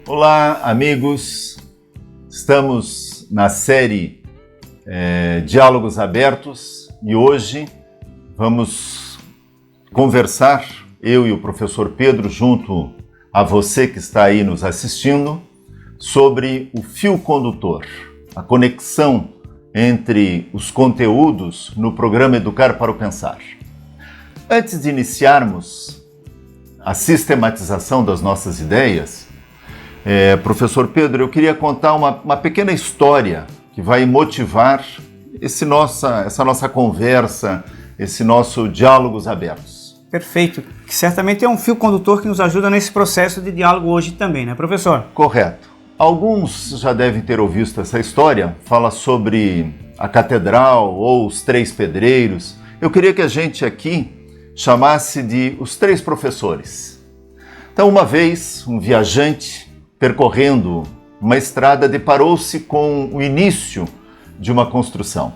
Olá, amigos. Estamos na série Diálogos Abertos e hoje vamos conversar, eu e o professor Pedro, junto a você que está aí nos assistindo, sobre o fio condutor, a conexão entre os conteúdos no programa Educar para o Pensar. Antes de iniciarmos a sistematização das nossas ideias, professor Pedro, eu queria contar uma pequena história que vai motivar essa nossa conversa, esse nosso Diálogos Abertos. Perfeito, que certamente é um fio condutor que nos ajuda nesse processo de diálogo hoje também, né, professor? Correto. Alguns já devem ter ouvido essa história, fala sobre a catedral ou os três pedreiros. Eu queria que a gente aqui chamasse de os três professores. Então, uma vez, um viajante percorrendo uma estrada deparou-se com o início de uma construção.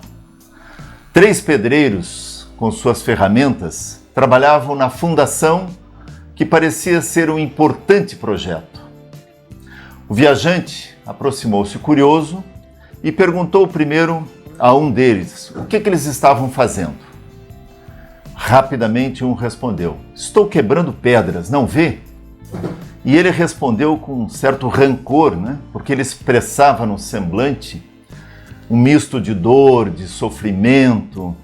Três pedreiros, com suas ferramentas, trabalhavam na fundação que parecia ser um importante projeto. O viajante aproximou-se curioso e perguntou primeiro a um deles o que eles estavam fazendo. Rapidamente um respondeu: "Estou quebrando pedras, não vê?" E ele respondeu com um certo rancor, porque ele expressava no semblante um misto de dor, de sofrimento,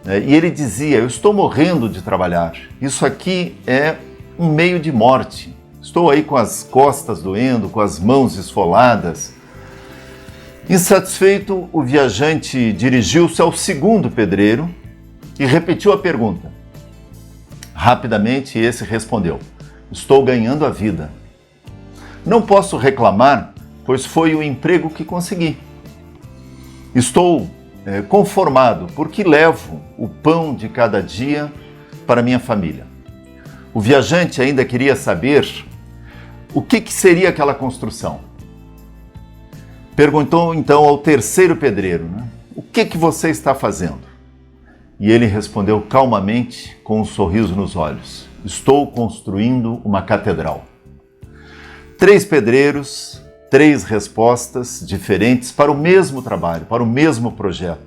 e ele dizia: "Eu estou morrendo de trabalhar, isso aqui é um meio de morte. Estou aí com as costas doendo, com as mãos esfoladas." Insatisfeito, o viajante dirigiu-se ao segundo pedreiro e repetiu a pergunta. Rapidamente, esse respondeu: "Estou ganhando a vida. Não posso reclamar, pois foi o emprego que consegui. Estou conformado, porque levo o pão de cada dia para minha família." O viajante ainda queria saber o que seria aquela construção. Perguntou então ao terceiro pedreiro: "O que você está fazendo?" E ele respondeu calmamente, com um sorriso nos olhos: "Estou construindo uma catedral." Três pedreiros, três respostas diferentes para o mesmo trabalho, para o mesmo projeto.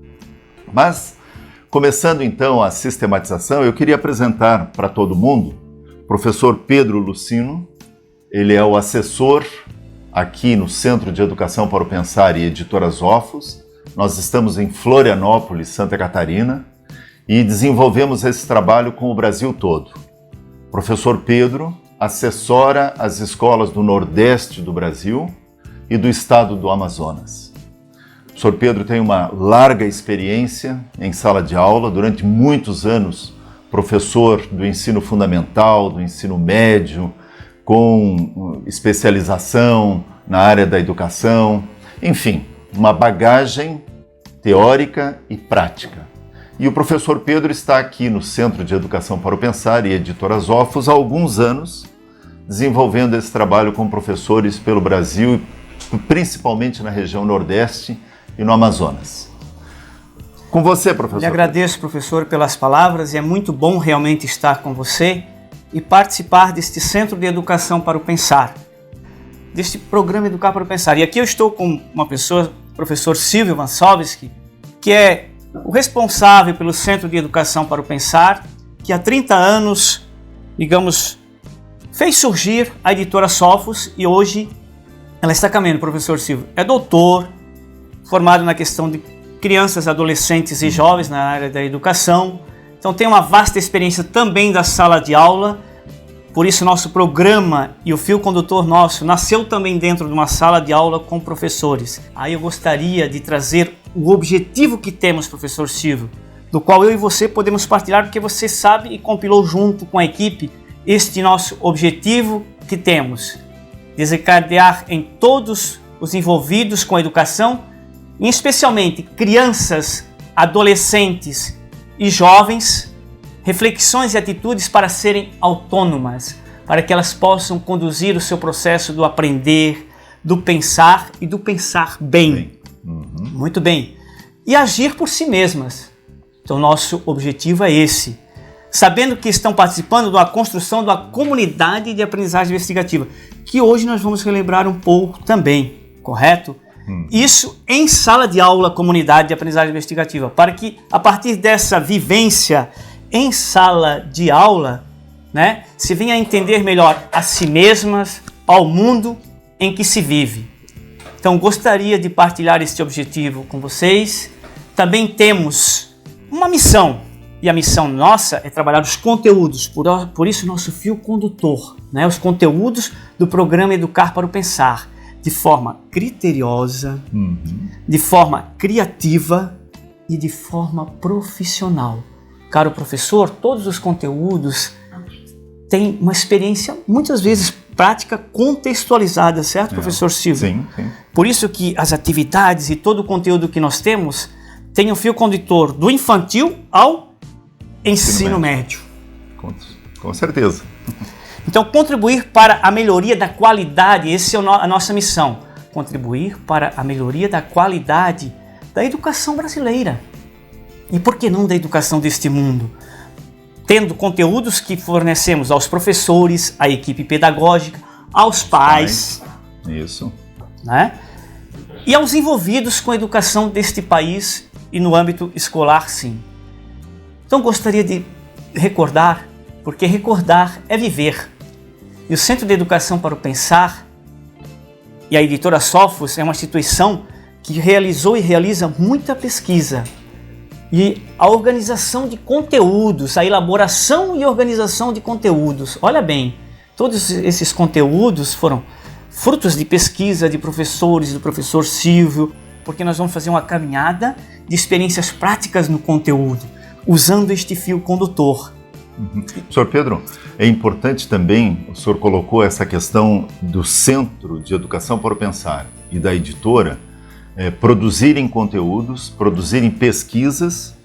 Mas, começando então a sistematização, eu queria apresentar para todo mundo o professor Pedro Lucino. Ele é o assessor aqui no Centro de Educação para o Pensar e Editora Zófos. Nós estamos em Florianópolis, Santa Catarina, e desenvolvemos esse trabalho com o Brasil todo. O professor Pedro assessora as escolas do Nordeste do Brasil e do estado do Amazonas. O professor Pedro tem uma larga experiência em sala de aula, durante muitos anos professor do ensino fundamental, do ensino médio, com especialização na área da educação, enfim, uma bagagem teórica e prática. E o professor Pedro está aqui no Centro de Educação para o Pensar e Editora Zófos há alguns anos, desenvolvendo esse trabalho com professores pelo Brasil, principalmente na região Nordeste e no Amazonas. Com você, professor. Eu agradeço, professor, pelas palavras, e é muito bom realmente estar com você e participar deste Centro de Educação para o Pensar, deste programa Educar para o Pensar. E aqui eu estou com uma pessoa, o professor Silvio Vansovski, que é o responsável pelo Centro de Educação para o Pensar, que há 30 anos, fez surgir a editora Zófos, e hoje ela está caminhando. Professor Silvio é doutor, formado na questão de crianças, adolescentes e jovens na área da educação. Então tem uma vasta experiência também da sala de aula, por isso nosso programa e o fio condutor nosso nasceu também dentro de uma sala de aula com professores. Aí eu gostaria de trazer o objetivo que temos, professor Silvio, do qual eu e você podemos partilhar, porque você sabe e compilou junto com a equipe este nosso objetivo que temos: desencadear em todos os envolvidos com a educação, e especialmente crianças, adolescentes e jovens, reflexões e atitudes para serem autônomas, para que elas possam conduzir o seu processo do aprender, do pensar e do pensar bem. Muito bem. E agir por si mesmas. Então, nosso objetivo é esse: sabendo que estão participando da construção da comunidade de aprendizagem investigativa, que hoje nós vamos relembrar um pouco também, correto? Isso em sala de aula, comunidade de aprendizagem investigativa, para que a partir dessa vivência em sala de aula, né, se venha a entender melhor a si mesmas, ao mundo em que se vive. Então gostaria de partilhar este objetivo com vocês. Também temos uma missão, e a missão nossa é trabalhar os conteúdos, por isso nosso fio condutor, né, os conteúdos do programa Educar para o Pensar, de forma criteriosa, de forma criativa e de forma profissional. Caro professor, todos os conteúdos têm uma experiência, muitas vezes prática, contextualizada, certo, professor Silvio? Sim, sim. Por isso que as atividades e todo o conteúdo que nós temos tem um fio condutor do infantil ao ensino médio. Com certeza. Então, contribuir para a melhoria da qualidade, essa é a nossa missão. Contribuir para a melhoria da qualidade da educação brasileira. E por que não da educação deste mundo? Tendo conteúdos que fornecemos aos professores, à equipe pedagógica, aos pais. Isso. Né? E aos envolvidos com a educação deste país e no âmbito escolar, sim. Então, gostaria de recordar, porque recordar é viver. E o Centro de Educação para o Pensar e a editora Sophos é uma instituição que realizou e realiza muita pesquisa e a organização de conteúdos, a elaboração e organização de conteúdos. Olha bem, todos esses conteúdos foram frutos de pesquisa de professores, do professor Silvio, porque nós vamos fazer uma caminhada de experiências práticas no conteúdo, usando este fio condutor. Senhor Pedro, é importante também, o senhor colocou essa questão do Centro de Educação para o Pensar e da editora produzirem conteúdos, produzirem pesquisas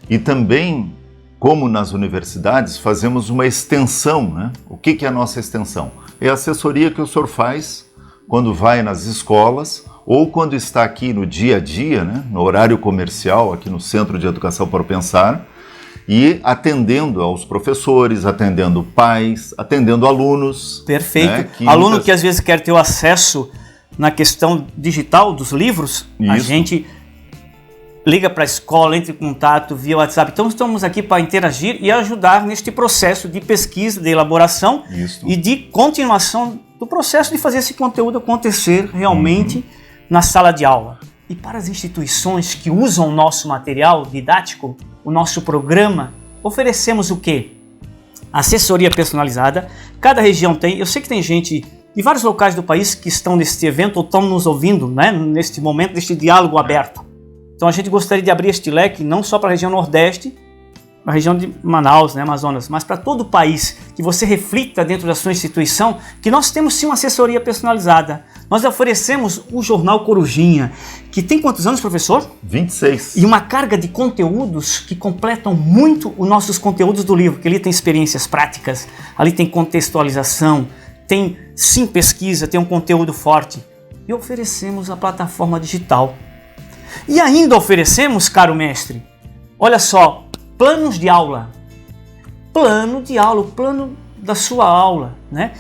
e também, como nas universidades, fazemos uma extensão, né? O que é a nossa extensão? É a assessoria que o senhor faz quando vai nas escolas ou quando está aqui no dia a dia, né? No horário comercial, aqui no Centro de Educação para o Pensar, e atendendo aos professores, atendendo pais, atendendo alunos. Perfeito. Né, Aluno que às vezes quer ter o acesso na questão digital dos livros, a gente liga para a escola, entra em contato via WhatsApp. Então estamos aqui para interagir e ajudar neste processo de pesquisa, de elaboração e de continuação do processo de fazer esse conteúdo acontecer realmente na sala de aula. E para as instituições que usam o nosso material didático, o nosso programa, oferecemos o quê? Assessoria personalizada. Cada região tem. Eu sei que tem gente de vários locais do país que estão neste evento ou estão nos ouvindo, né, neste momento, deste diálogo aberto. Então a gente gostaria de abrir este leque não só para a região Nordeste, para a região de Manaus, né, Amazonas, mas para todo o país, que você reflita dentro da sua instituição que nós temos sim uma assessoria personalizada. Nós oferecemos o Jornal Corujinha, que tem quantos anos, professor? 26. E uma carga de conteúdos que completam muito os nossos conteúdos do livro, que ali tem experiências práticas, ali tem contextualização, tem sim pesquisa, tem um conteúdo forte. E oferecemos a plataforma digital. E ainda oferecemos, caro mestre, olha só, planos de aula. Plano de aula, o plano da sua aula, né?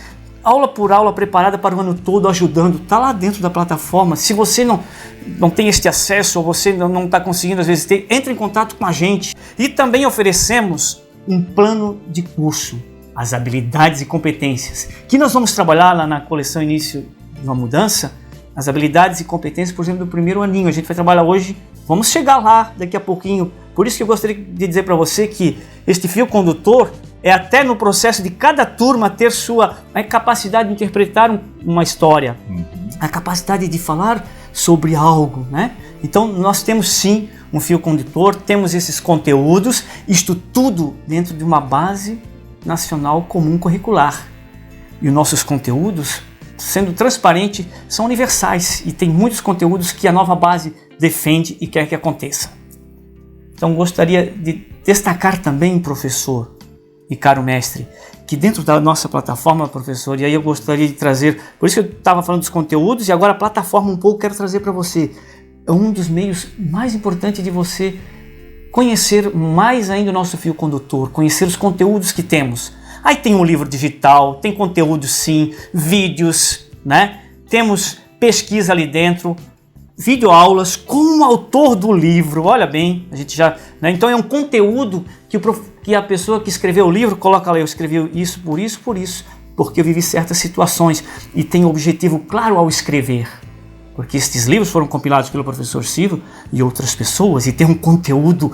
Aula por aula preparada para o ano todo, ajudando, está lá dentro da plataforma. Se você não tem este acesso ou você não está conseguindo às vezes ter, entre em contato com a gente. E também oferecemos um plano de curso, as habilidades e competências, que nós vamos trabalhar lá na coleção Início de uma Mudança, as habilidades e competências, por exemplo, do primeiro aninho. A gente vai trabalhar hoje, vamos chegar lá daqui a pouquinho. Por isso que eu gostaria de dizer para você que este fio condutor é até no processo de cada turma ter sua capacidade de interpretar uma história, a capacidade de falar sobre algo, né? Então nós temos sim um fio condutor, temos esses conteúdos, isto tudo dentro de uma base nacional comum curricular. E os nossos conteúdos, sendo transparente, são universais e tem muitos conteúdos que a nova base defende e quer que aconteça. Então gostaria de destacar também, professor e caro mestre, que dentro da nossa plataforma, professor, e aí eu gostaria de trazer, por isso que eu estava falando dos conteúdos e agora a plataforma um pouco quero trazer para você, é um dos meios mais importantes de você conhecer mais ainda o nosso fio condutor, conhecer os conteúdos que temos. Aí tem um livro digital, tem conteúdo sim, vídeos, né? Temos pesquisa ali dentro, videoaulas com o autor do livro, olha bem, a gente já, né? Então é um conteúdo que a pessoa que escreveu o livro coloca lá, eu escrevi isso, porque eu vivi certas situações e tem um objetivo claro ao escrever. Porque estes livros foram compilados pelo professor Silvio e outras pessoas e tem um conteúdo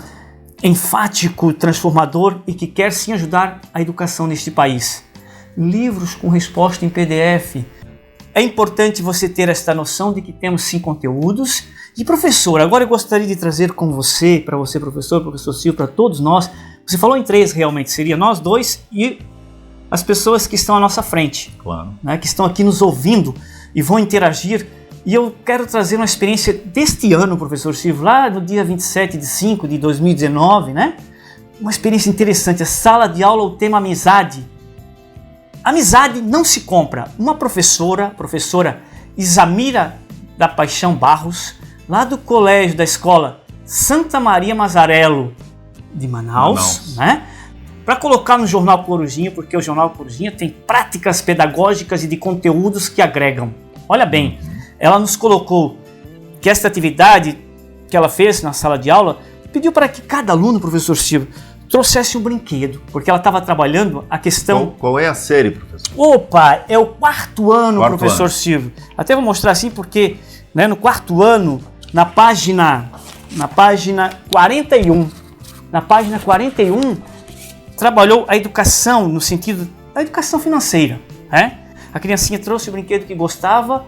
enfático, transformador e que quer sim ajudar a educação neste país. Livros com resposta em PDF. É importante você ter esta noção de que temos sim conteúdos. E professor, agora eu gostaria de trazer com você, para você professor Silvio, para todos nós, você falou em 3 realmente, seria nós 2 e as pessoas que estão à nossa frente, claro, né, que estão aqui nos ouvindo e vão interagir. E eu quero trazer uma experiência deste ano, professor Silvio, lá no dia 27/5 de 2019, né? Uma experiência interessante, a sala de aula, o tema amizade. Amizade não se compra. Uma professora Isamira da Paixão Barros, lá do colégio da escola Santa Maria Mazarello de Manaus. Né? Para colocar no Jornal Corujinha, porque o Jornal Corujinha tem práticas pedagógicas e de conteúdos que agregam. Olha bem, ela nos colocou que esta atividade que ela fez na sala de aula, pediu para que cada aluno, professor Silvio, trouxesse um brinquedo, porque ela estava trabalhando a questão... Qual é a série, professor? Opa, é o 4º ano, professor Silvio. Até vou mostrar assim porque, né, no 4º ano, na página 41, trabalhou a educação no sentido da educação financeira. Né? A criancinha trouxe o brinquedo que gostava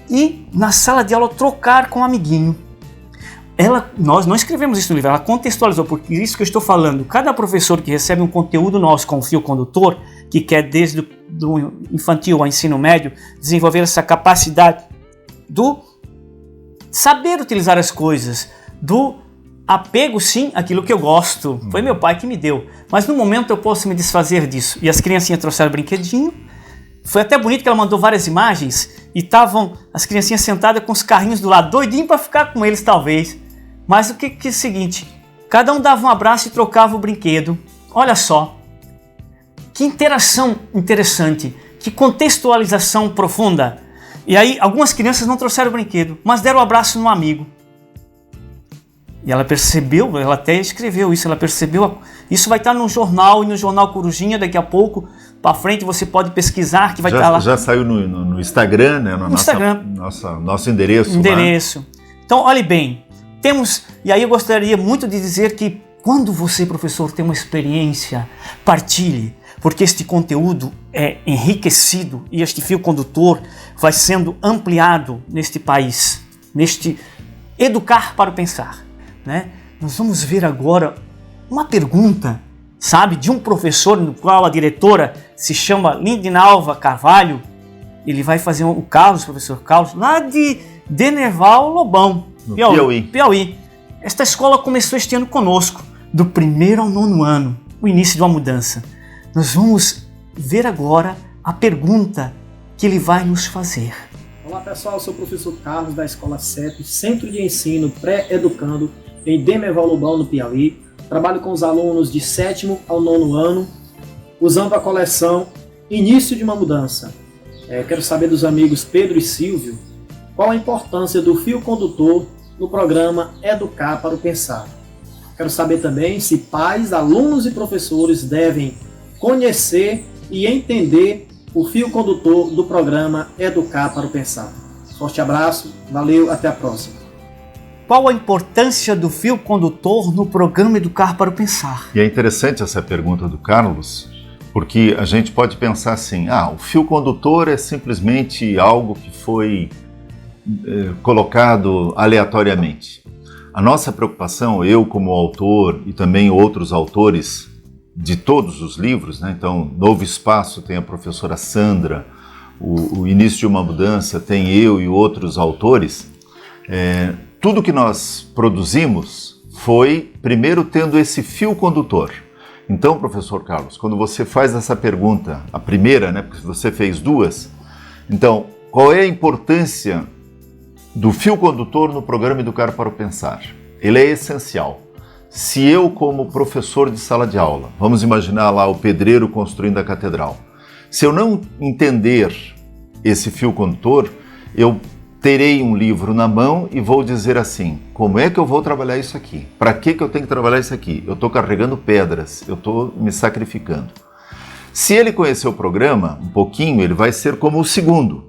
e na sala de aula trocar com um amiguinho. Nós não escrevemos isso no livro, ela contextualizou, porque isso que eu estou falando, cada professor que recebe um conteúdo nosso com fio condutor, que quer desde do infantil ao ensino médio, desenvolver essa capacidade do saber utilizar as coisas, do apego sim àquilo que eu gosto, foi meu pai que me deu, mas no momento eu posso me desfazer disso. E as criancinhas trouxeram brinquedinho, foi até bonito que ela mandou várias imagens e estavam as criancinhas sentadas com os carrinhos do lado, doidinho para ficar com eles talvez. Mas o que é o seguinte, cada um dava um abraço e trocava o brinquedo. Olha só, que interação interessante, que contextualização profunda. E aí algumas crianças não trouxeram o brinquedo, mas deram um abraço no amigo. E ela percebeu, ela até escreveu isso, ela percebeu, isso vai estar no jornal e no Jornal Corujinha daqui a pouco, para frente você pode pesquisar que vai estar lá. Já saiu no Instagram, né? No Instagram. Nosso endereço. Lá. Então, olhe bem, e aí eu gostaria muito de dizer que quando você, professor, tem uma experiência, partilhe, porque este conteúdo é enriquecido e este fio condutor vai sendo ampliado neste país, neste educar para o pensar. Né? Nós vamos ver agora uma pergunta, sabe, de um professor no qual a diretora se chama Lindinalva Carvalho. Ele vai fazer o professor Carlos, lá de Denerval Lobão, Piauí. Esta escola começou este ano conosco, do 1º ao 9º ano, o início de uma mudança. Nós vamos ver agora a pergunta que ele vai nos fazer. Olá pessoal, eu sou o professor Carlos da Escola 7, Centro de Ensino Pré-Educando, em Denerval Lobão, no Piauí. Trabalho com os alunos de 7º ao 9º ano, usando a coleção Início de uma Mudança. Quero saber dos amigos Pedro e Silvio, qual a importância do fio condutor no programa Educar para o Pensar. Quero saber também se pais, alunos e professores devem conhecer e entender o fio condutor do programa Educar para o Pensar. Forte abraço, valeu, até a próxima. Qual a importância do fio condutor no programa Educar para o Pensar? E é interessante essa pergunta do Carlos, porque a gente pode pensar assim, o fio condutor é simplesmente algo que foi colocado aleatoriamente. A nossa preocupação, eu como autor e também outros autores de todos os livros, né? Então, Novo Espaço tem a professora Sandra, o Início de uma Mudança tem eu e outros autores, tudo que nós produzimos foi primeiro tendo esse fio condutor. Então, professor Carlos, quando você faz essa pergunta, a primeira, né, porque você fez 2, então, qual é a importância do fio condutor no programa Educar para o Pensar? Ele é essencial. se eu, como professor de sala de aula, vamos imaginar lá o pedreiro construindo a catedral, se eu não entender esse fio condutor, eu terei um livro na mão e vou dizer assim, como é que eu vou trabalhar isso aqui? Para que eu tenho que trabalhar isso aqui? Eu estou carregando pedras, eu estou me sacrificando. Se ele conhecer o programa um pouquinho, ele vai ser como o segundo,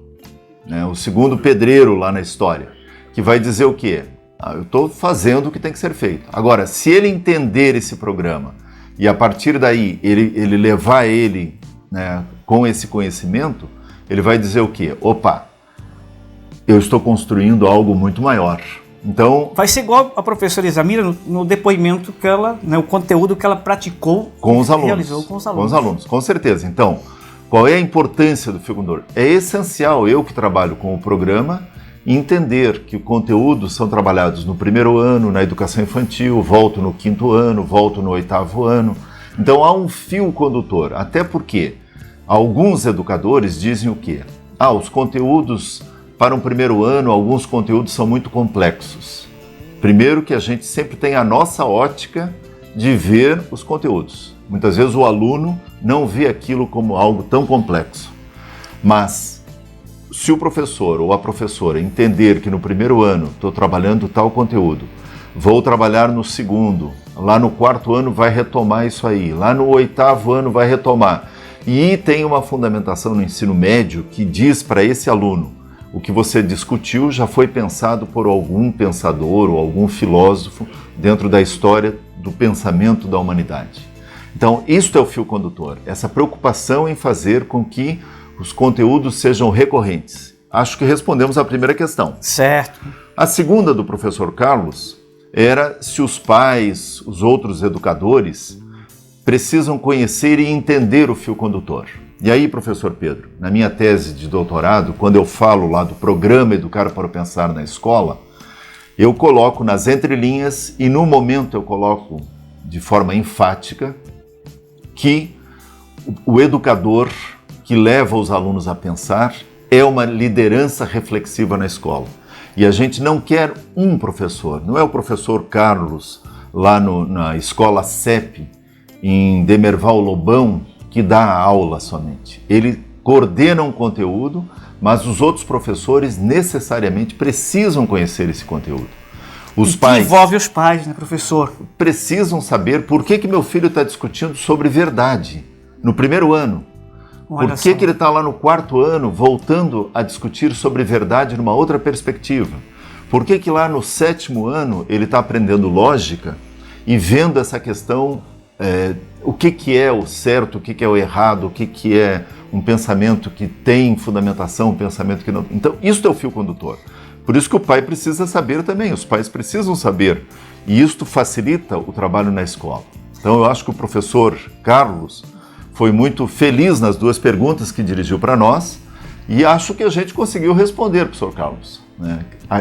né? O segundo pedreiro lá na história, que vai dizer o quê? Eu estou fazendo o que tem que ser feito. Agora, se ele entender esse programa e a partir daí ele levar ele, né, com esse conhecimento, ele vai dizer o quê? Opa, eu estou construindo algo muito maior. Então, vai ser igual a professora Isamira no depoimento que ela, né, o conteúdo que ela praticou com os alunos, realizou com os alunos. Com os alunos, com certeza. Então, qual é a importância do fio condutor? É essencial, eu que trabalho com o programa, entender que os conteúdos são trabalhados no primeiro ano, na educação infantil, volto no quinto ano, volto no oitavo ano. Então há um fio condutor, até porque alguns educadores dizem o quê? Os conteúdos para um primeiro ano, alguns conteúdos são muito complexos. Primeiro que a gente sempre tem a nossa ótica de ver os conteúdos. Muitas vezes o aluno não vê aquilo como algo tão complexo. Mas se o professor ou a professora entender que no primeiro ano estou trabalhando tal conteúdo, vou trabalhar no segundo, lá no quarto ano vai retomar isso aí, lá no oitavo ano vai retomar. E tem uma fundamentação no ensino médio que diz para esse aluno, o que você discutiu já foi pensado por algum pensador ou algum filósofo dentro da história do pensamento da humanidade. Então, isto é o fio condutor, essa preocupação em fazer com que os conteúdos sejam recorrentes. Acho que respondemos à primeira questão. Certo. A segunda do professor Carlos era se os pais, os outros educadores, precisam conhecer e entender o fio condutor. E aí, professor Pedro, na minha tese de doutorado, quando eu falo lá do programa Educar para o Pensar na Escola, eu coloco nas entrelinhas e no momento eu coloco de forma enfática que o educador que leva os alunos a pensar é uma liderança reflexiva na escola. E a gente não quer um professor, não é o professor Carlos lá na escola CEP, em Demerval Lobão, que dá a aula somente. Ele coordena um conteúdo, mas os outros professores necessariamente precisam conhecer esse conteúdo. Os pais envolve os pais, né, professor? Precisam saber por que meu filho está discutindo sobre verdade no primeiro ano. Por que ele está lá no quarto ano voltando a discutir sobre verdade numa outra perspectiva? Por que lá no sétimo ano ele está aprendendo lógica e vendo essa questão, o que é o certo, o que é o errado, o que é um pensamento que tem fundamentação, um pensamento que não... Então, isso é o fio condutor. Por isso que o pai precisa saber também, os pais precisam saber. E isto facilita o trabalho na escola. Então, eu acho que o professor Carlos foi muito feliz nas duas perguntas que dirigiu para nós e acho que a gente conseguiu responder, professor Carlos, né?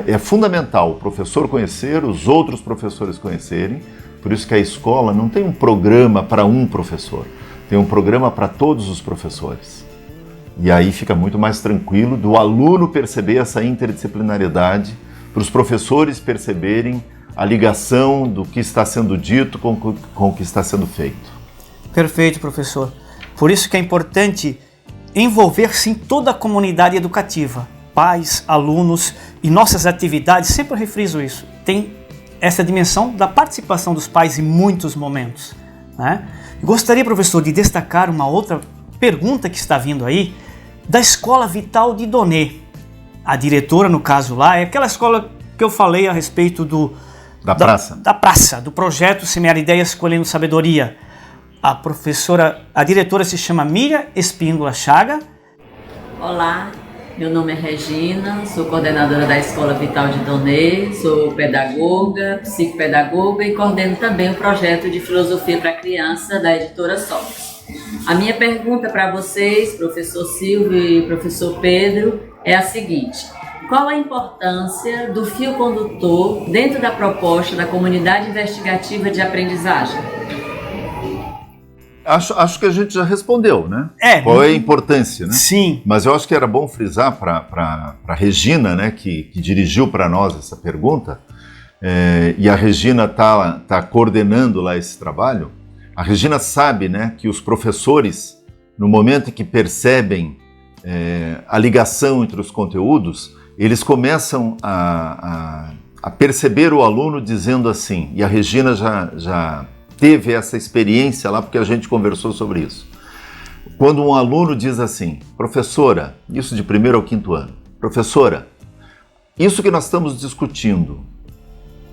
É fundamental o professor conhecer, os outros professores conhecerem, por isso que a escola não tem um programa para um professor, tem um programa para todos os professores. E aí fica muito mais tranquilo do aluno perceber essa interdisciplinariedade, para os professores perceberem a ligação do que está sendo dito com o que está sendo feito. Perfeito, professor. Por isso que é importante envolver, sim, toda a comunidade educativa. Pais, alunos e nossas atividades, sempre eu refriso isso, tem essa dimensão da participação dos pais em muitos momentos, né? Gostaria, professor, de destacar uma outra pergunta que está vindo aí, da Escola Vital de Donê. A diretora, no caso lá, é aquela escola que eu falei a respeito da praça, do projeto Semear Ideias Colhendo Sabedoria. A diretora se chama Miriam Espíndola Chaga. Olá, meu nome é Regina, sou coordenadora da Escola Vital de Donê, sou pedagoga, psicopedagoga e coordeno também o projeto de Filosofia para a Criança da editora Sofos. A minha pergunta para vocês, professor Silvio e professor Pedro, é a seguinte: qual a importância do fio condutor dentro da proposta da comunidade investigativa de aprendizagem? Acho que a gente já respondeu, né? Qual é a importância, né? Sim. Mas eu acho que era bom frisar para a Regina, né, que dirigiu para nós essa pergunta, e a Regina tá coordenando lá esse trabalho. A Regina sabe, né, que os professores, no momento em que percebem a ligação entre os conteúdos, eles começam a perceber o aluno dizendo assim, e a Regina já teve essa experiência lá porque a gente conversou sobre isso. Quando um aluno diz assim, professora, isso de 1º ao 5º ano, professora, isso que nós estamos discutindo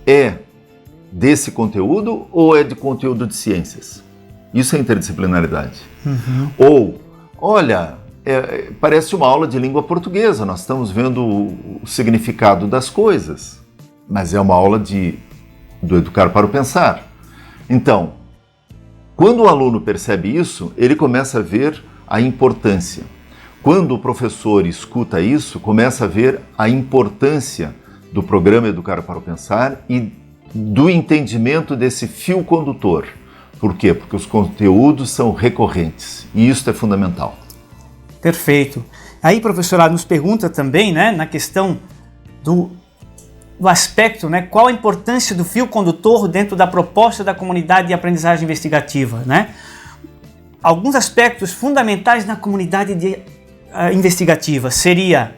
é desse conteúdo ou é de conteúdo de ciências? Isso é interdisciplinaridade. Ou, olha, parece uma aula de língua portuguesa, nós estamos vendo o significado das coisas, mas é uma aula do educar para o pensar. Então, quando o aluno percebe isso, ele começa a ver a importância. Quando o professor escuta isso, começa a ver a importância do programa Educar para o Pensar e do entendimento desse fio condutor. Por quê? Porque os conteúdos são recorrentes e isso é fundamental. Perfeito. Aí, professora, nos pergunta também, né, na questão do aspecto, né, qual a importância do fio condutor dentro da proposta da comunidade de aprendizagem investigativa, né? Alguns aspectos fundamentais na comunidade investigativa seria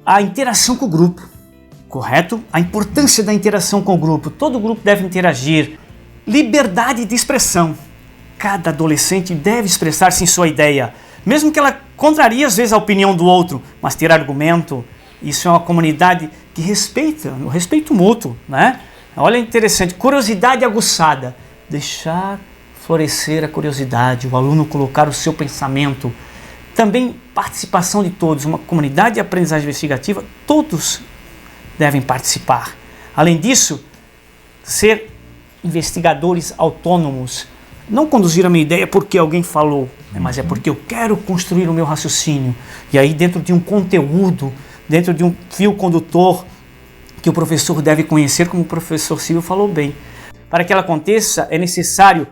a interação com o grupo, correto? A importância da interação com o grupo. Todo grupo deve interagir. Liberdade de expressão. Cada adolescente deve expressar-se em sua ideia, mesmo que ela contrarie às vezes a opinião do outro, mas ter argumento. Isso é uma comunidade que respeita, o respeito mútuo, né? Olha, interessante, curiosidade aguçada, deixar florescer a curiosidade, o aluno colocar o seu pensamento. Também participação de todos, uma comunidade de aprendizagem investigativa, todos devem participar. Além disso, ser investigadores autônomos, não conduzir a minha ideia porque alguém falou, mas é porque eu quero construir o meu raciocínio. E aí dentro de um conteúdo, dentro de um fio condutor que o professor deve conhecer, como o professor Silvio falou bem. Para que ela aconteça, é necessário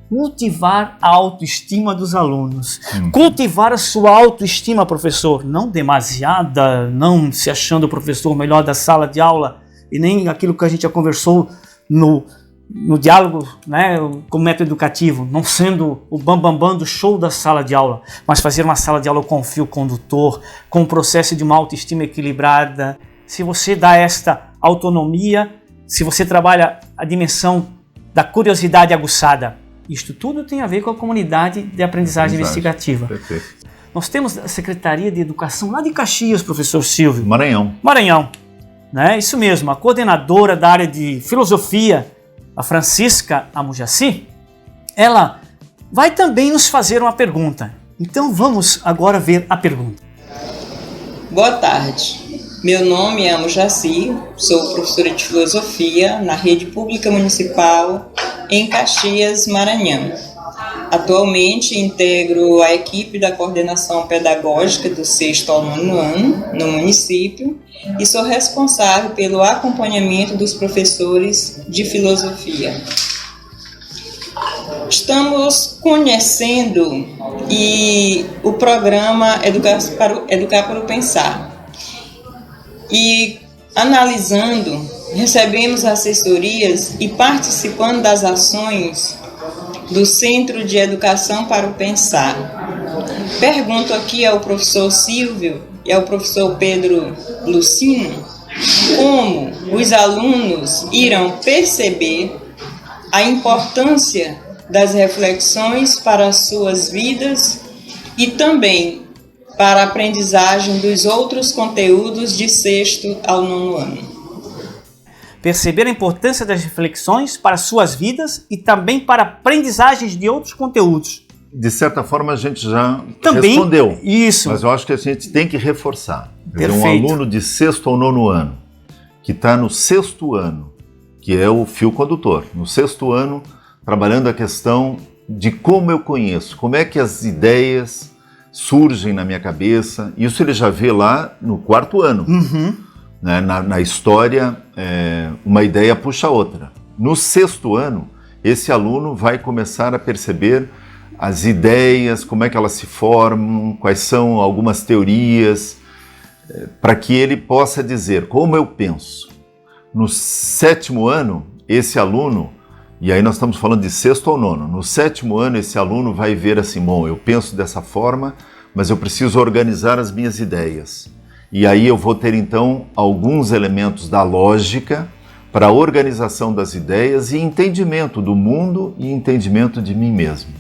cultivar a autoestima dos alunos. Cultivar a sua autoestima, professor. Não demasiada, não se achando o professor melhor da sala de aula, e nem aquilo que a gente já conversou no diálogo, né, com o método educativo, não sendo o bambambam do show da sala de aula, mas fazer uma sala de aula com fio condutor, com um processo de uma autoestima equilibrada. Se você dá esta autonomia, se você trabalha a dimensão da curiosidade aguçada, isto tudo tem a ver com a comunidade de aprendizagem investigativa. Perfeito. Nós temos a Secretaria de Educação lá de Caxias, professor Silvio. Maranhão. Né? Isso mesmo, a coordenadora da área de filosofia, a Francisca Amujaci, ela vai também nos fazer uma pergunta. Então vamos agora ver a pergunta. Boa tarde. Meu nome é Amujaci, sou professora de filosofia na rede pública municipal em Caxias, Maranhão. Atualmente integro a equipe da coordenação pedagógica do 6º ao 9º ano no município e sou responsável pelo acompanhamento dos professores de filosofia. Estamos conhecendo o programa Educar para o Pensar e analisando, recebemos assessorias e participando das ações do Centro de Educação para o Pensar. Pergunto aqui ao professor Silvio e ao professor Pedro Lucino como os alunos irão perceber a importância das reflexões para as suas vidas e também para a aprendizagem dos outros conteúdos de 6º ao 9º ano. Perceber a importância das reflexões para suas vidas e também para aprendizagens de outros conteúdos. De certa forma a gente já também respondeu, isso. Mas eu acho que a gente tem que reforçar. Perfeito. Um aluno de 6º ao 9º ano, que está no 6º ano, que é o fio condutor, no 6º ano, trabalhando a questão de como eu conheço, como é que as ideias surgem na minha cabeça. Isso ele já vê lá no 4º ano. Né? Na história, uma ideia puxa a outra. No 6º ano, esse aluno vai começar a perceber as ideias, como é que elas se formam, quais são algumas teorias, para que ele possa dizer como eu penso, no 7º ano, esse aluno, e aí nós estamos falando de 6º ou 9º, no 7º ano esse aluno vai ver assim, bom, eu penso dessa forma, mas eu preciso organizar as minhas ideias. E aí eu vou ter então alguns elementos da lógica para a organização das ideias e entendimento do mundo e entendimento de mim mesmo.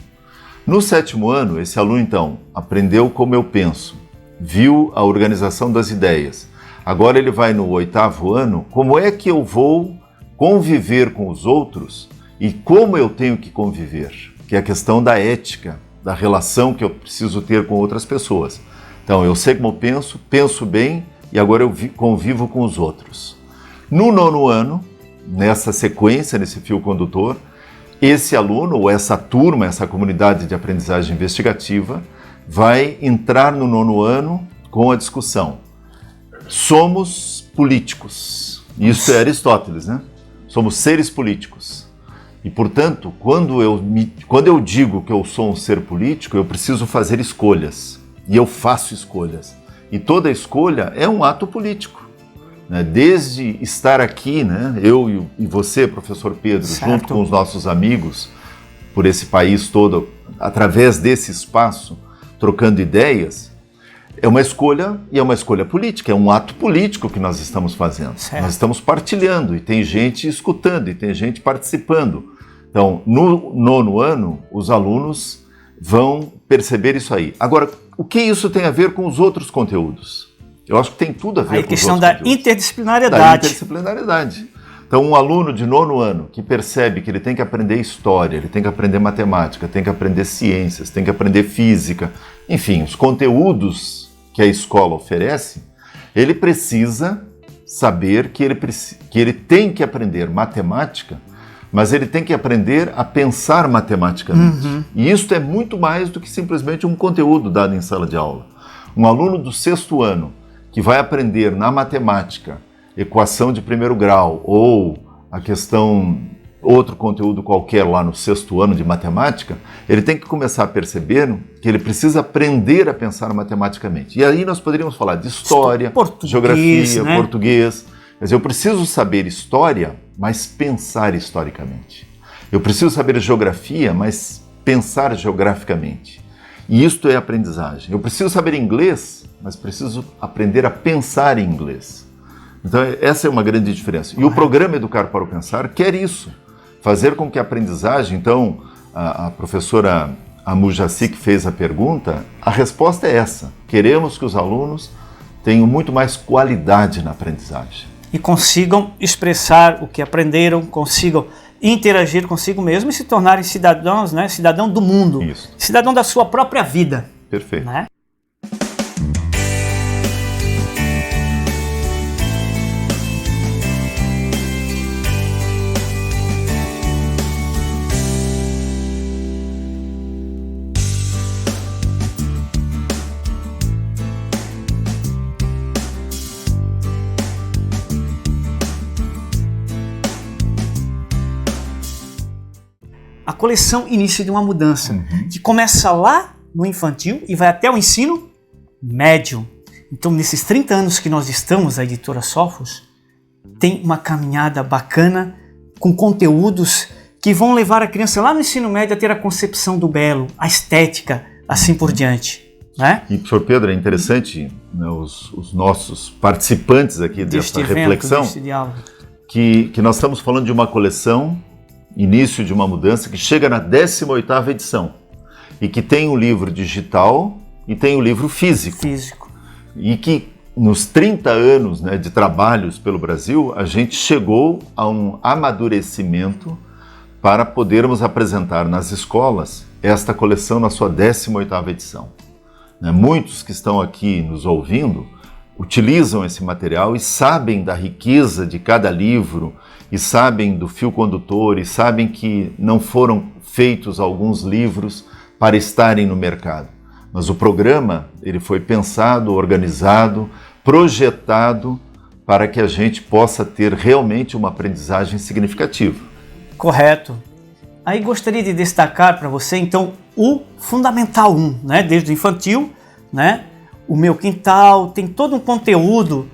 No 7º ano, esse aluno então aprendeu como eu penso, viu a organização das ideias. Agora ele vai no 8º ano, como é que eu vou conviver com os outros e como eu tenho que conviver, que é a questão da ética, da relação que eu preciso ter com outras pessoas. Então, eu sei como eu penso, penso bem e agora eu convivo com os outros. No 9º ano, nessa sequência, nesse fio condutor, esse aluno ou essa turma, essa comunidade de aprendizagem investigativa, vai entrar no 9º ano com a discussão. Somos políticos. Isso é Aristóteles, né? Somos seres políticos. E, portanto, quando eu digo que eu sou um ser político, eu preciso fazer escolhas. E eu faço escolhas. E toda escolha é um ato político. Né? Desde estar aqui, né? Eu e você, professor Pedro, certo, junto com os nossos amigos, por esse país todo, através desse espaço, trocando ideias, é uma escolha e é uma escolha política, é um ato político que nós estamos fazendo. Certo. Nós estamos partilhando e tem gente escutando e tem gente participando. Então, no 9º ano, os alunos vão perceber isso aí. Agora, o que isso tem a ver com os outros conteúdos? Eu acho que tem tudo a ver com os outros questão da conteúdos. interdisciplinariedade. Da interdisciplinariedade. Então, um aluno de 9º ano que percebe que ele tem que aprender história, ele tem que aprender matemática, tem que aprender ciências, tem que aprender física, enfim, os conteúdos que a escola oferece, ele precisa saber que ele tem que aprender matemática, mas ele tem que aprender a pensar matematicamente. Uhum. E isso é muito mais do que simplesmente um conteúdo dado em sala de aula. Um aluno do 6º ano que vai aprender na matemática equação de 1º grau ou a questão, outro conteúdo qualquer lá no 6º ano de matemática, ele tem que começar a perceber que ele precisa aprender a pensar matematicamente. E aí nós poderíamos falar de história, português, geografia, né? Português. Mas eu preciso saber história, mas pensar historicamente. Eu preciso saber geografia, mas pensar geograficamente. E isto é aprendizagem. Eu preciso saber inglês, mas preciso aprender a pensar em inglês. Então essa é uma grande diferença. E o programa Educar para o Pensar quer isso. Fazer com que a aprendizagem, então, a professora Amujaci que fez a pergunta, a resposta é essa. Queremos que os alunos tenham muito mais qualidade na aprendizagem. E consigam expressar o que aprenderam, consigam interagir consigo mesmo e se tornarem cidadãos, né? Cidadão do mundo, Isso. cidadão da sua própria vida. Perfeito. Né? A coleção inicia de uma mudança que começa lá no infantil e vai até o ensino médio. Então, nesses 30 anos que nós estamos, a editora Sophos tem uma caminhada bacana com conteúdos que vão levar a criança lá no ensino médio a ter a concepção do belo, a estética, assim por diante. Né? E, professor Pedro, é interessante, né, os nossos participantes aqui desta reflexão, deste diálogo, que nós estamos falando de uma coleção, início de uma mudança, que chega na 18ª edição e que tem o livro digital e tem o livro físico. E que nos 30 anos, né, de trabalhos pelo Brasil, a gente chegou a um amadurecimento para podermos apresentar nas escolas esta coleção na sua 18ª edição. Muitos que estão aqui nos ouvindo utilizam esse material e sabem da riqueza de cada livro, e sabem do fio condutor, e sabem que não foram feitos alguns livros para estarem no mercado. Mas o programa, ele foi pensado, organizado, projetado para que a gente possa ter realmente uma aprendizagem significativa. Correto. Aí gostaria de destacar para você, então, o Fundamental 1, né? Desde o infantil, né? O Meu Quintal, tem todo um conteúdo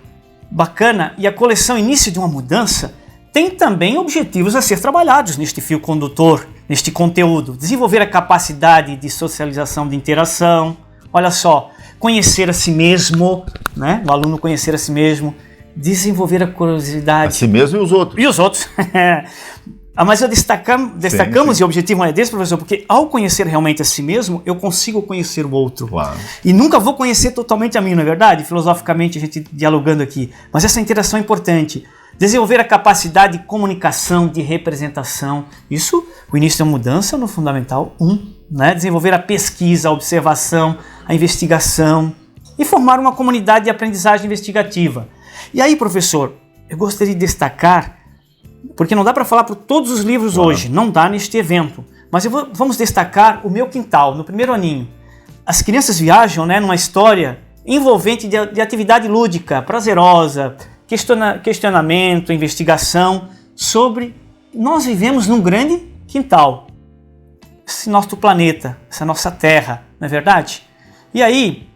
bacana, e a coleção Início de uma Mudança tem também objetivos a ser trabalhados neste fio condutor, neste conteúdo. Desenvolver a capacidade de socialização, de interação, olha só, conhecer a si mesmo, né? O aluno conhecer a si mesmo, desenvolver a curiosidade. A si mesmo e os outros. E os outros. Mas destacamos, sim. e o objetivo não é desse, professor, porque ao conhecer realmente a si mesmo, eu consigo conhecer o outro. Claro. E nunca vou conhecer totalmente a mim, não é verdade? Filosoficamente, a gente dialogando aqui. Mas essa interação é importante. Desenvolver a capacidade de comunicação, de representação. Isso, o início da mudança no Fundamental 1. Né? Desenvolver a pesquisa, a observação, a investigação. E formar uma comunidade de aprendizagem investigativa. E aí, professor, eu gostaria de destacar, porque não dá para falar por todos os livros hoje, não dá neste evento, mas vamos destacar o meu quintal, no primeiro aninho. As crianças viajam, né, numa história envolvente de atividade lúdica, prazerosa, questionamento, investigação, sobre nós vivemos num grande quintal, esse nosso planeta, essa nossa terra, não é verdade? E aí,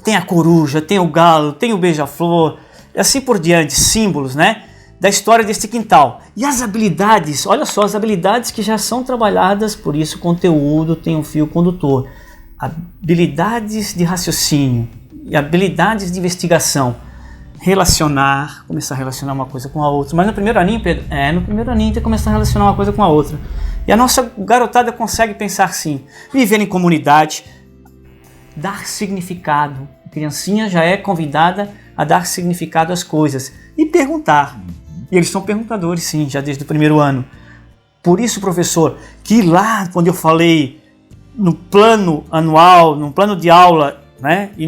tem a coruja, tem o galo, tem o beija-flor, e assim por diante, símbolos, né, da história deste quintal. E as habilidades, olha só, as habilidades que já são trabalhadas, por isso o conteúdo tem um fio condutor. Habilidades de raciocínio e habilidades de investigação. Relacionar, começar a relacionar uma coisa com a outra. Mas no primeiro aninho, Pedro, no primeiro aninho tem que começar a relacionar uma coisa com a outra. E a nossa garotada consegue pensar assim, viver em comunidade, dar significado. A criancinha já é convidada a dar significado às coisas e perguntar. E eles são perguntadores, sim, já desde o primeiro ano. Por isso, professor, que lá, quando eu falei no plano anual, no plano de aula, né, e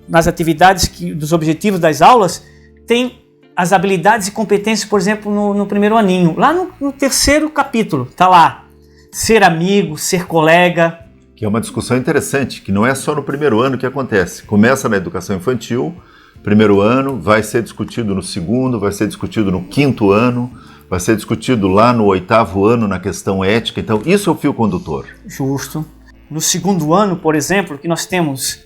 nas atividades, dos objetivos das aulas, tem as habilidades e competências, por exemplo, no primeiro aninho. Lá no terceiro capítulo, está lá. Ser amigo, ser colega. Que é uma discussão interessante, que não é só no primeiro ano que acontece. Começa na educação infantil, primeiro ano, vai ser discutido no segundo, vai ser discutido no quinto ano, vai ser discutido lá no oitavo ano na questão ética. Então, isso é o fio condutor. Justo. No segundo ano, por exemplo, que nós temos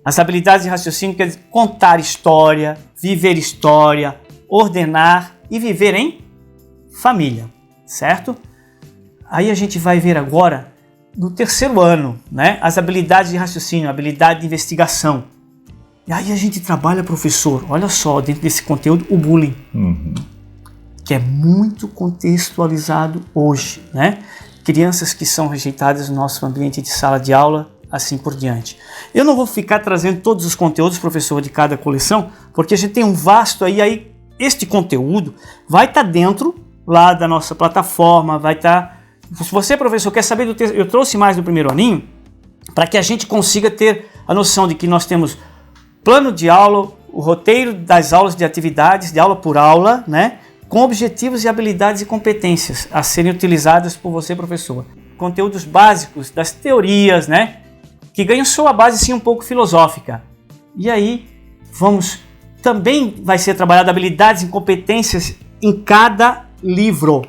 as habilidades de raciocínio, quer dizer, contar história, viver história, ordenar e viver em família, certo? Aí a gente vai ver agora, no terceiro ano, né, as habilidades de raciocínio, habilidade de investigação. E aí a gente trabalha, professor, olha só, dentro desse conteúdo, o bullying, que é muito contextualizado hoje, né? Crianças que são rejeitadas no nosso ambiente de sala de aula, assim por diante. Eu não vou ficar trazendo todos os conteúdos, professor, de cada coleção, porque a gente tem um vasto aí este conteúdo vai estar dentro lá da nossa plataforma, vai estar... Se você, professor, quer saber do texto, eu trouxe mais do primeiro aninho, para que a gente consiga ter a noção de que nós temos plano de aula, o roteiro das aulas de atividades, de aula por aula, né, com objetivos e habilidades e competências a serem utilizadas por você, professor. Conteúdos básicos das teorias, né, que ganham sua base sim um pouco filosófica. E aí também vai ser trabalhado habilidades e competências em cada livro.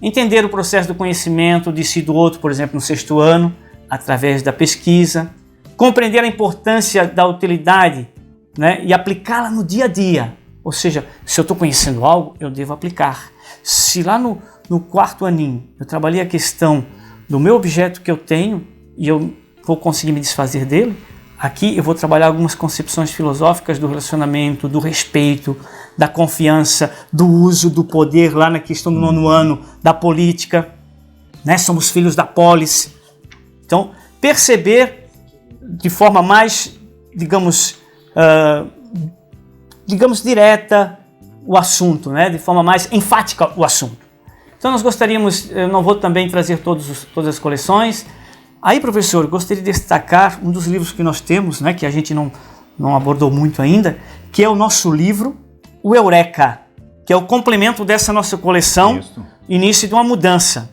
Entender o processo do conhecimento de si do outro, por exemplo, no sexto ano, através da pesquisa. Compreender a importância da utilidade, né, e aplicá-la no dia a dia. Ou seja, se eu estou conhecendo algo, eu devo aplicar. Se lá no quarto aninho eu trabalhei a questão do meu objeto que eu tenho e eu vou conseguir me desfazer dele, aqui eu vou trabalhar algumas concepções filosóficas do relacionamento, do respeito, da confiança, do uso do poder, lá na questão do nono ano, da política, né? Somos filhos da polis. Então, perceber de forma mais, digamos direta o assunto, né? De forma mais enfática o assunto. Então nós gostaríamos, eu não vou também trazer todas as coleções. Aí, professor, gostaria de destacar um dos livros que nós temos, né, que a gente não abordou muito ainda, que é o nosso livro, o Eureka, que é o complemento dessa nossa coleção, Início de uma Mudança.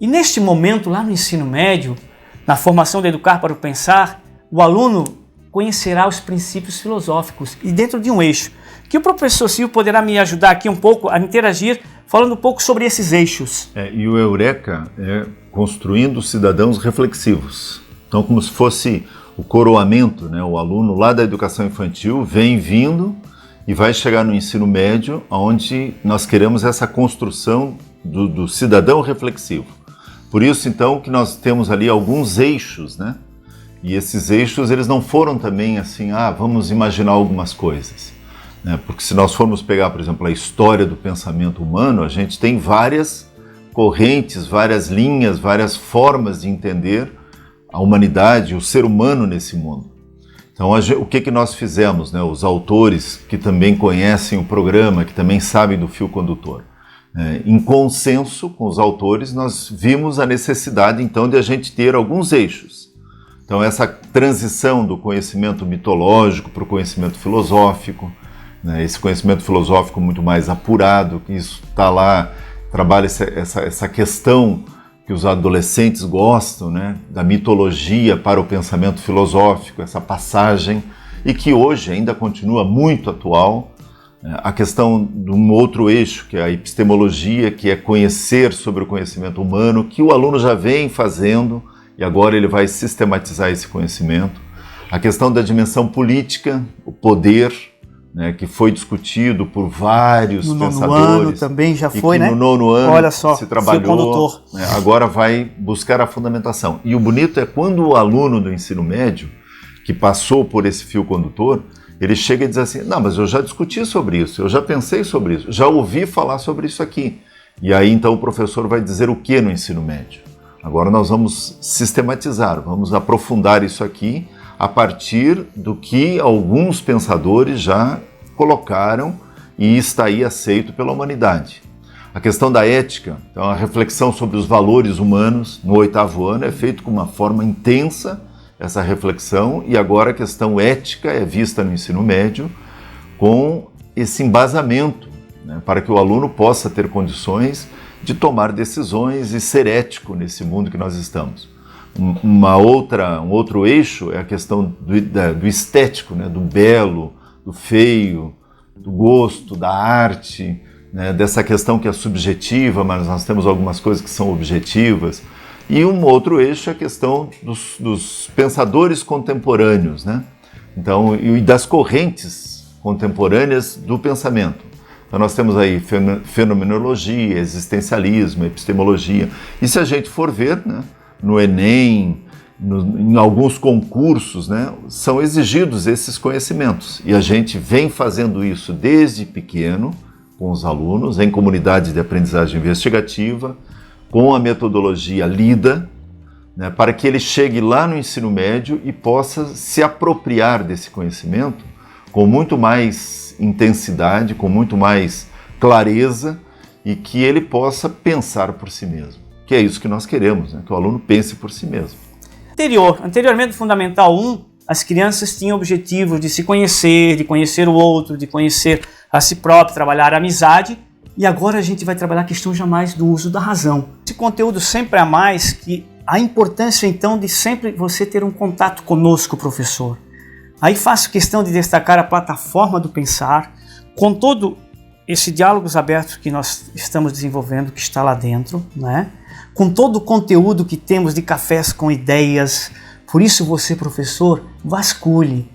E neste momento, lá no ensino médio, na formação de Educar para o Pensar, o aluno conhecerá os princípios filosóficos e dentro de um eixo, que o professor Silvio poderá me ajudar aqui um pouco a interagir, falando um pouco sobre esses eixos. E o Eureka é construindo cidadãos reflexivos. Então, como se fosse o coroamento, né? O aluno lá da educação infantil vem vindo e vai chegar no ensino médio, onde nós queremos essa construção do cidadão reflexivo. Por isso, então, que nós temos ali alguns eixos, né? E esses eixos, eles não foram também assim, vamos imaginar algumas coisas, né? Porque se nós formos pegar, por exemplo, a história do pensamento humano, a gente tem várias correntes, várias linhas, várias formas de entender a humanidade, o ser humano nesse mundo. Então, o que nós fizemos, né? Os autores que também conhecem o programa, que também sabem do fio condutor, em consenso com os autores, nós vimos a necessidade, então, de a gente ter alguns eixos. Então, essa transição do conhecimento mitológico para o conhecimento filosófico, né? Esse conhecimento filosófico muito mais apurado, que isso está lá, trabalha essa questão que os adolescentes gostam, né, da mitologia para o pensamento filosófico, essa passagem, e que hoje ainda continua muito atual, a questão de um outro eixo, que é a epistemologia, que é conhecer sobre o conhecimento humano, que o aluno já vem fazendo, e agora ele vai sistematizar esse conhecimento. A questão da dimensão política, o poder, né, que foi discutido por vários pensadores. No 9º ano também já foi, né? No 9º ano olha só, se trabalhou, né, agora vai buscar a fundamentação. E o bonito é quando o aluno do ensino médio, que passou por esse fio condutor, ele chega e diz assim, não, mas eu já discuti sobre isso, eu já pensei sobre isso, já ouvi falar sobre isso aqui. E aí então o professor vai dizer o que no ensino médio? Agora nós vamos sistematizar, vamos aprofundar isso aqui, a partir do que alguns pensadores já colocaram e está aí aceito pela humanidade. A questão da ética, então a reflexão sobre os valores humanos no 8º ano é feito com uma forma intensa, essa reflexão, e agora a questão ética é vista no ensino médio com esse embasamento, né, para que o aluno possa ter condições de tomar decisões e ser ético nesse mundo que nós estamos. Um outro eixo é a questão do estético, né? Do belo, do feio, do gosto, da arte, né? Dessa questão que é subjetiva, mas nós temos algumas coisas que são objetivas. E um outro eixo é a questão dos pensadores contemporâneos, né? Então, e das correntes contemporâneas do pensamento. Então nós temos aí fenomenologia, existencialismo, epistemologia. E se a gente for ver, né, no Enem, em alguns concursos, né, são exigidos esses conhecimentos. E a gente vem fazendo isso desde pequeno, com os alunos, em comunidade de aprendizagem investigativa, com a metodologia LIDA, né, para que ele chegue lá no ensino médio e possa se apropriar desse conhecimento com muito mais intensidade, com muito mais clareza, e que ele possa pensar por si mesmo. Que é isso que nós queremos, né? Que o aluno pense por si mesmo. Anteriormente, no Fundamental 1, as crianças tinham o objetivo de se conhecer, de conhecer o outro, de conhecer a si próprio, trabalhar a amizade, e agora a gente vai trabalhar a questão jamais do uso da razão. Esse conteúdo sempre a mais, que a importância então de sempre você ter um contato conosco, professor. Aí faço questão de destacar a plataforma do pensar, com todo esse diálogos abertos que nós estamos desenvolvendo, que está lá dentro, né? Com todo o conteúdo que temos de cafés com ideias. Por isso você, professor, vasculhe.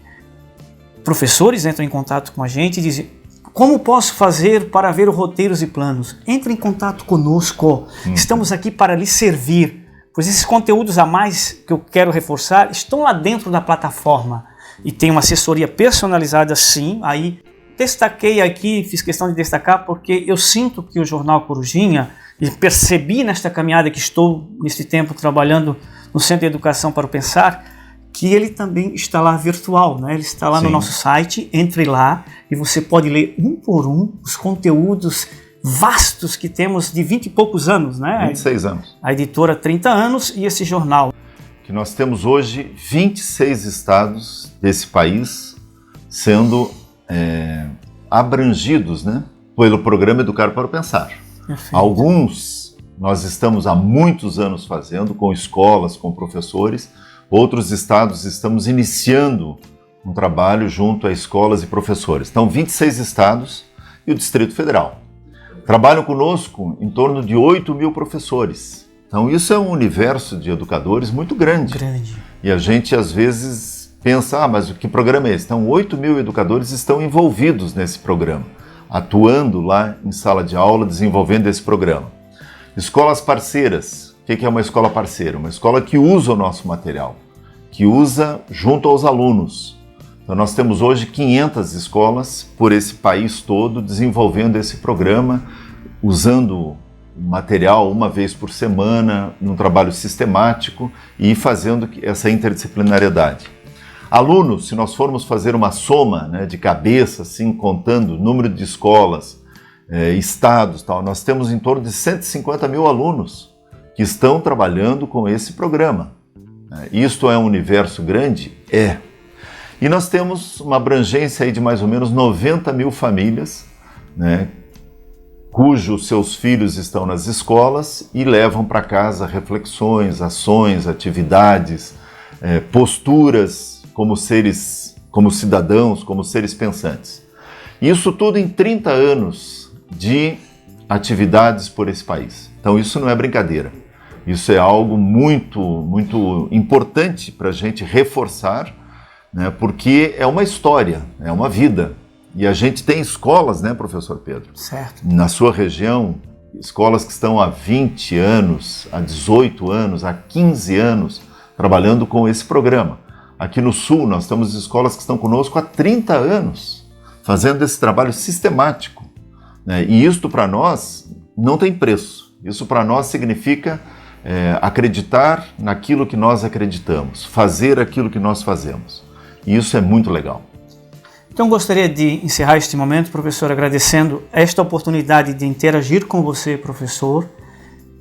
Professores entram em contato com a gente e dizem, como posso fazer para ver os roteiros e planos? Entre em contato conosco, estamos aqui para lhe servir, pois esses conteúdos a mais que eu quero reforçar estão lá dentro da plataforma. E tem uma assessoria personalizada sim, aí destaquei aqui, fiz questão de destacar porque eu sinto que o Jornal Corujinha, e percebi nesta caminhada que estou nesse tempo trabalhando no Centro de Educação para o Pensar, que ele também está lá virtual, né? Ele está lá no nosso site, entre lá e você pode ler um por um os conteúdos vastos que temos de 20 e poucos anos, né? 26 anos. A editora 30 anos e esse jornal. Que nós temos hoje 26 estados desse país sendo abrangidos, né, pelo programa Educar para o Pensar. Perfeito. Alguns nós estamos há muitos anos fazendo, com escolas, com professores. Outros estados estamos iniciando um trabalho junto a escolas e professores. Então, 26 estados e o Distrito Federal. Trabalham conosco em torno de 8.000 professores. Então, isso é um universo de educadores muito grande. E a gente, às vezes, pensa, mas que programa é esse? Então, 8 mil educadores estão envolvidos nesse programa, atuando lá em sala de aula, desenvolvendo esse programa. Escolas parceiras. O que é uma escola parceira? Uma escola que usa o nosso material, que usa junto aos alunos. Então, nós temos hoje 500 escolas por esse país todo desenvolvendo esse programa, usando material uma vez por semana, num trabalho sistemático e fazendo essa interdisciplinariedade. Alunos, se nós formos fazer uma soma, né, de cabeça, assim, contando o número de escolas, estados, tal, nós temos em torno de 150 mil alunos que estão trabalhando com esse programa. Isto é um universo grande? É. E nós temos uma abrangência aí de mais ou menos 90 mil famílias, né, cujos seus filhos estão nas escolas e levam para casa reflexões, ações, atividades, posturas como seres, como cidadãos, como seres pensantes. Isso tudo em 30 anos de atividades por esse país. Então isso não é brincadeira. Isso é algo muito, muito importante para a gente reforçar, né, porque é uma história, é uma vida. E a gente tem escolas, né, professor Pedro? Certo. Na sua região, escolas que estão há 20 anos, há 18 anos, há 15 anos, trabalhando com esse programa. Aqui no Sul, nós temos escolas que estão conosco há 30 anos, fazendo esse trabalho sistemático. Né? E isto para nós não tem preço. Isso para nós significa acreditar naquilo que nós acreditamos, fazer aquilo que nós fazemos. E isso é muito legal. Então gostaria de encerrar este momento, professor, agradecendo esta oportunidade de interagir com você, professor.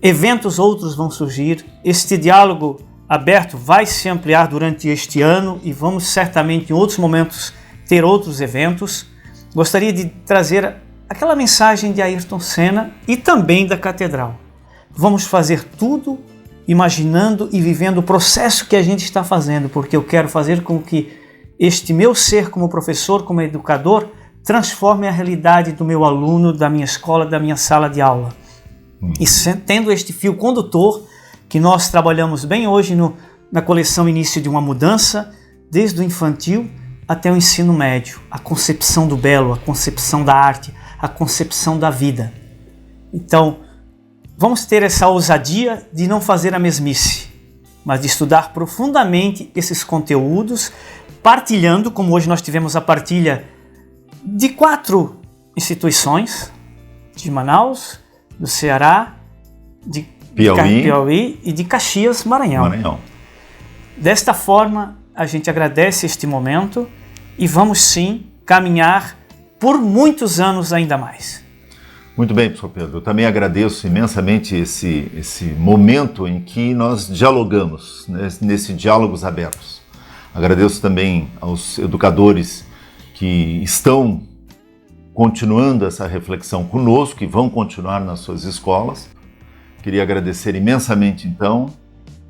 Eventos outros vão surgir, este diálogo aberto vai se ampliar durante este ano e vamos certamente em outros momentos ter outros eventos. Gostaria de trazer aquela mensagem de Ayrton Senna e também da Catedral. Vamos fazer tudo imaginando e vivendo o processo que a gente está fazendo, porque eu quero fazer com que este meu ser como professor, como educador, transforme a realidade do meu aluno, da minha escola, da minha sala de aula. E tendo este fio condutor, que nós trabalhamos bem hoje na coleção Início de uma Mudança, desde o infantil até o ensino médio, a concepção do belo, a concepção da arte, a concepção da vida. Então, vamos ter essa ousadia de não fazer a mesmice, mas de estudar profundamente esses conteúdos, partilhando, como hoje nós tivemos a partilha de 4 instituições, de Manaus, do Ceará, de Piauí e de Caxias, Maranhão. Desta forma, a gente agradece este momento e vamos sim caminhar por muitos anos ainda mais. Muito bem, professor Pedro. Eu também agradeço imensamente esse momento em que nós dialogamos, né, nesse Diálogos Abertos. Agradeço também aos educadores que estão continuando essa reflexão conosco e vão continuar nas suas escolas. Queria agradecer imensamente, então,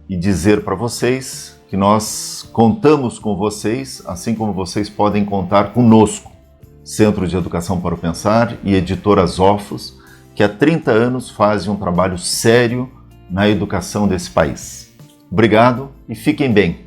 e dizer para vocês que nós contamos com vocês, assim como vocês podem contar conosco. Centro de Educação para o Pensar e Editora Zofos, que há 30 anos fazem um trabalho sério na educação desse país. Obrigado e fiquem bem.